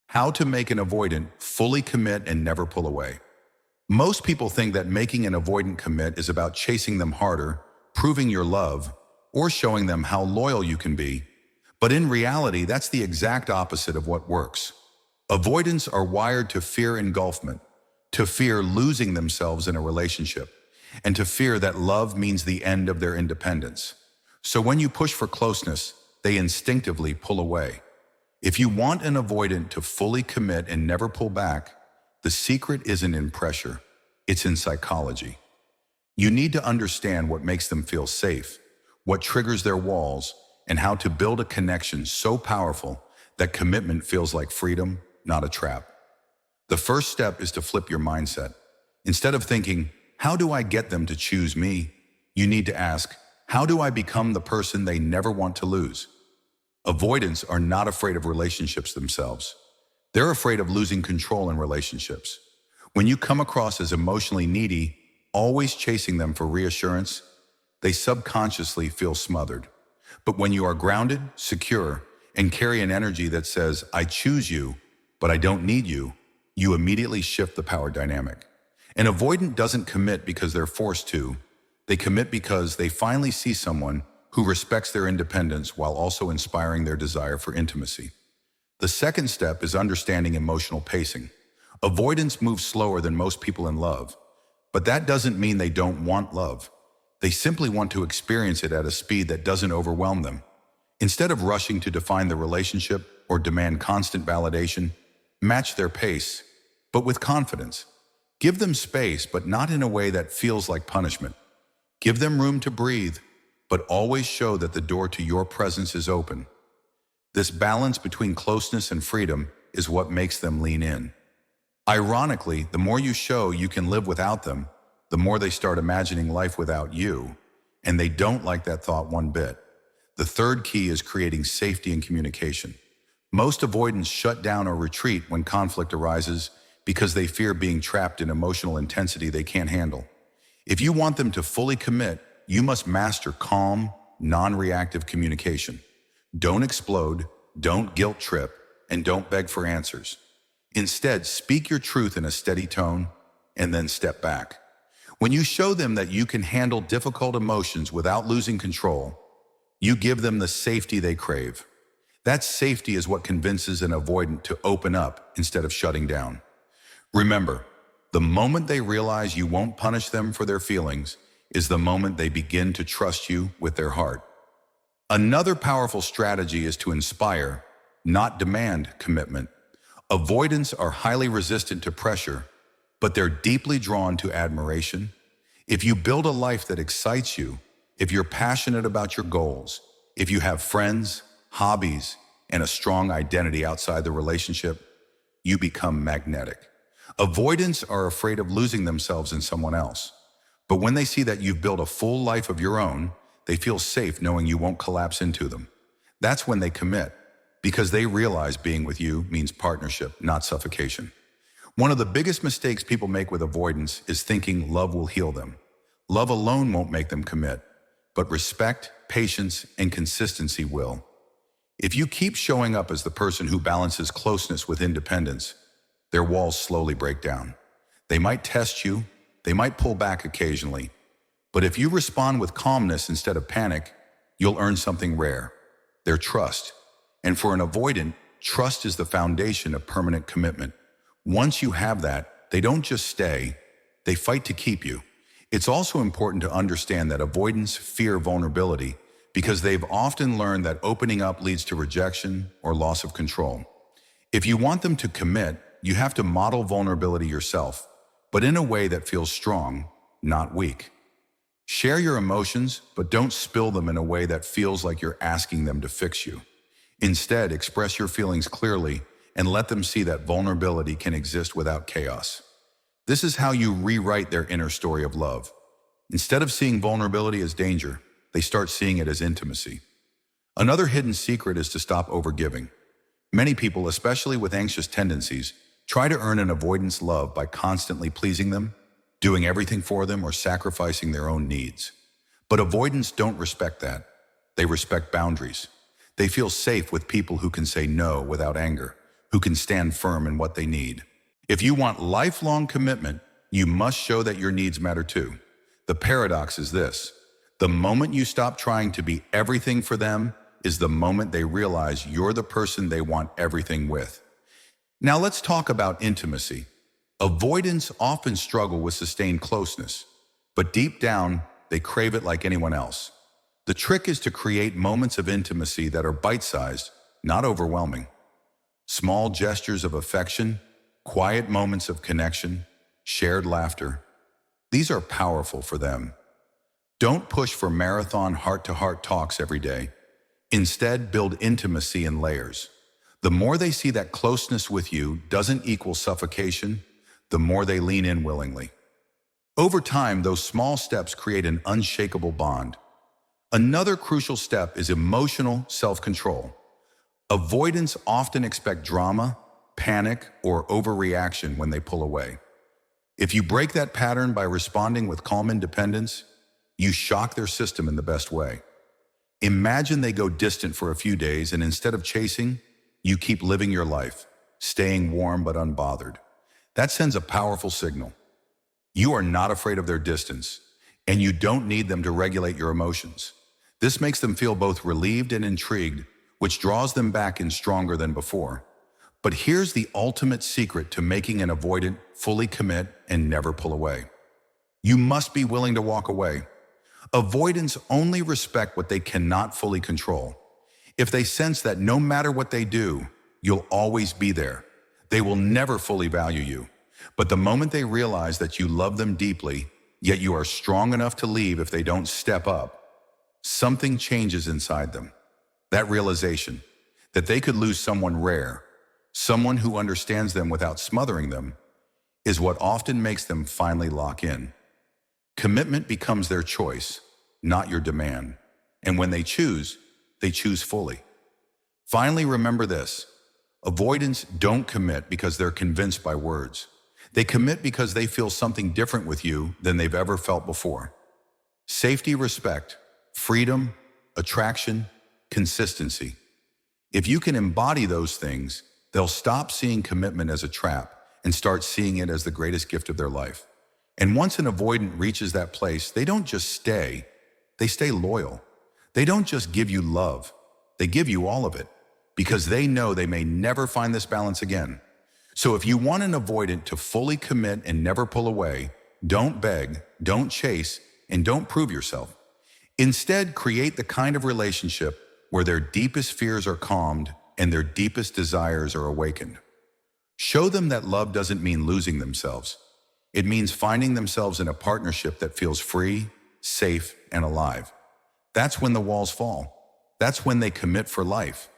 How to make an avoidant fully commit and never pull away. Most people think that making an avoidant commit is about chasing them harder, proving your love, or showing them how loyal you can be. But in reality, that's the exact opposite of what works. Avoidants are wired to fear engulfment, to fear losing themselves in a relationship, and to fear that love means the end of their independence. So when you push for closeness, they instinctively pull away. If you want an avoidant to fully commit and never pull back, the secret isn't in pressure, it's in psychology. You need to understand what makes them feel safe, what triggers their walls, and how to build a connection so powerful that commitment feels like freedom, not a trap. The first step is to flip your mindset. Instead of thinking, how do I get them to choose me? You need to ask, how do I become the person they never want to lose? Avoidants are not afraid of relationships themselves. They're afraid of losing control in relationships. When you come across as emotionally needy, always chasing them for reassurance, they subconsciously feel smothered. But when you are grounded, secure, and carry an energy that says, I choose you, but I don't need you, you immediately shift the power dynamic. An avoidant doesn't commit because they're forced to. They commit because they finally see someone who respects their independence while also inspiring their desire for intimacy. The second step is understanding emotional pacing. Avoidants move slower than most people in love, but that doesn't mean they don't want love. They simply want to experience it at a speed that doesn't overwhelm them. Instead of rushing to define the relationship or demand constant validation, match their pace, but with confidence. Give them space, but not in a way that feels like punishment. Give them room to breathe, but always show that the door to your presence is open. This balance between closeness and freedom is what makes them lean in. Ironically, the more you show you can live without them, the more they start imagining life without you, and they don't like that thought one bit. The third key is creating safety and communication. Most avoidants shut down or retreat when conflict arises because they fear being trapped in emotional intensity they can't handle. If you want them to fully commit, you must master calm, non-reactive communication. Don't explode, don't guilt trip, and don't beg for answers. Instead, speak your truth in a steady tone, and then step back. When you show them that you can handle difficult emotions without losing control, you give them the safety they crave. That safety is what convinces an avoidant to open up instead of shutting down. Remember, the moment they realize you won't punish them for their feelings is the moment they begin to trust you with their heart. Another powerful strategy is to inspire, not demand, commitment. Avoidants are highly resistant to pressure, but they're deeply drawn to admiration. If you build a life that excites you, if you're passionate about your goals, if you have friends, hobbies, and a strong identity outside the relationship, you become magnetic. Avoidants are afraid of losing themselves in someone else. But when they see that you've built a full life of your own, they feel safe knowing you won't collapse into them. That's when they commit, because they realize being with you means partnership, not suffocation. One of the biggest mistakes people make with avoidance is thinking love will heal them. Love alone won't make them commit, but respect, patience, and consistency will. If you keep showing up as the person who balances closeness with independence, their walls slowly break down. They might test you, they might pull back occasionally, but if you respond with calmness instead of panic, you'll earn something rare, their trust. And for an avoidant, trust is the foundation of permanent commitment. Once you have that, they don't just stay, they fight to keep you. It's also important to understand that avoidants fear vulnerability because they've often learned that opening up leads to rejection or loss of control. If you want them to commit, you have to model vulnerability yourself, but in a way that feels strong, not weak. Share your emotions, but don't spill them in a way that feels like you're asking them to fix you. Instead, express your feelings clearly and let them see that vulnerability can exist without chaos. This is how you rewrite their inner story of love. Instead of seeing vulnerability as danger, they start seeing it as intimacy. Another hidden secret is to stop overgiving. Many people, especially with anxious tendencies, try to earn an avoidant's love by constantly pleasing them, doing everything for them, or sacrificing their own needs. But avoidants don't respect that. They respect boundaries. They feel safe with people who can say no without anger, who can stand firm in what they need. If you want lifelong commitment, you must show that your needs matter too. The paradox is this: the moment you stop trying to be everything for them is the moment they realize you're the person they want everything with. Now let's talk about intimacy. Avoidants often struggle with sustained closeness, but deep down, they crave it like anyone else. The trick is to create moments of intimacy that are bite-sized, not overwhelming. Small gestures of affection, quiet moments of connection, shared laughter. These are powerful for them. Don't push for marathon heart-to-heart talks every day. Instead, build intimacy in layers. The more they see that closeness with you doesn't equal suffocation, the more they lean in willingly. Over time, those small steps create an unshakable bond. Another crucial step is emotional self-control. Avoidants often expect drama, panic, or overreaction when they pull away. If you break that pattern by responding with calm independence, you shock their system in the best way. Imagine they go distant for a few days, and instead of chasing, you keep living your life, staying warm but unbothered. That sends a powerful signal. You are not afraid of their distance, and you don't need them to regulate your emotions. This makes them feel both relieved and intrigued, which draws them back in stronger than before. But here's the ultimate secret to making an avoidant fully commit and never pull away. You must be willing to walk away. Avoidants only respect what they cannot fully control. If they sense that no matter what they do, you'll always be there, they will never fully value you. But the moment they realize that you love them deeply, yet you are strong enough to leave if they don't step up, something changes inside them. That realization that they could lose someone rare, someone who understands them without smothering them, is what often makes them finally lock in. Commitment becomes their choice, not your demand. And when they choose fully. Finally, remember this: avoidants don't commit because they're convinced by words. They commit because they feel something different with you than they've ever felt before. Safety, respect, freedom, attraction, consistency. If you can embody those things, they'll stop seeing commitment as a trap and start seeing it as the greatest gift of their life. And once an avoidant reaches that place, they don't just stay, they stay loyal. They don't just give you love, they give you all of it, because they know they may never find this balance again. So if you want an avoidant to fully commit and never pull away, don't beg, don't chase, and don't prove yourself. Instead, create the kind of relationship where their deepest fears are calmed and their deepest desires are awakened. Show them that love doesn't mean losing themselves. It means finding themselves in a partnership that feels free, safe, and alive. That's when the walls fall. That's when they commit for life.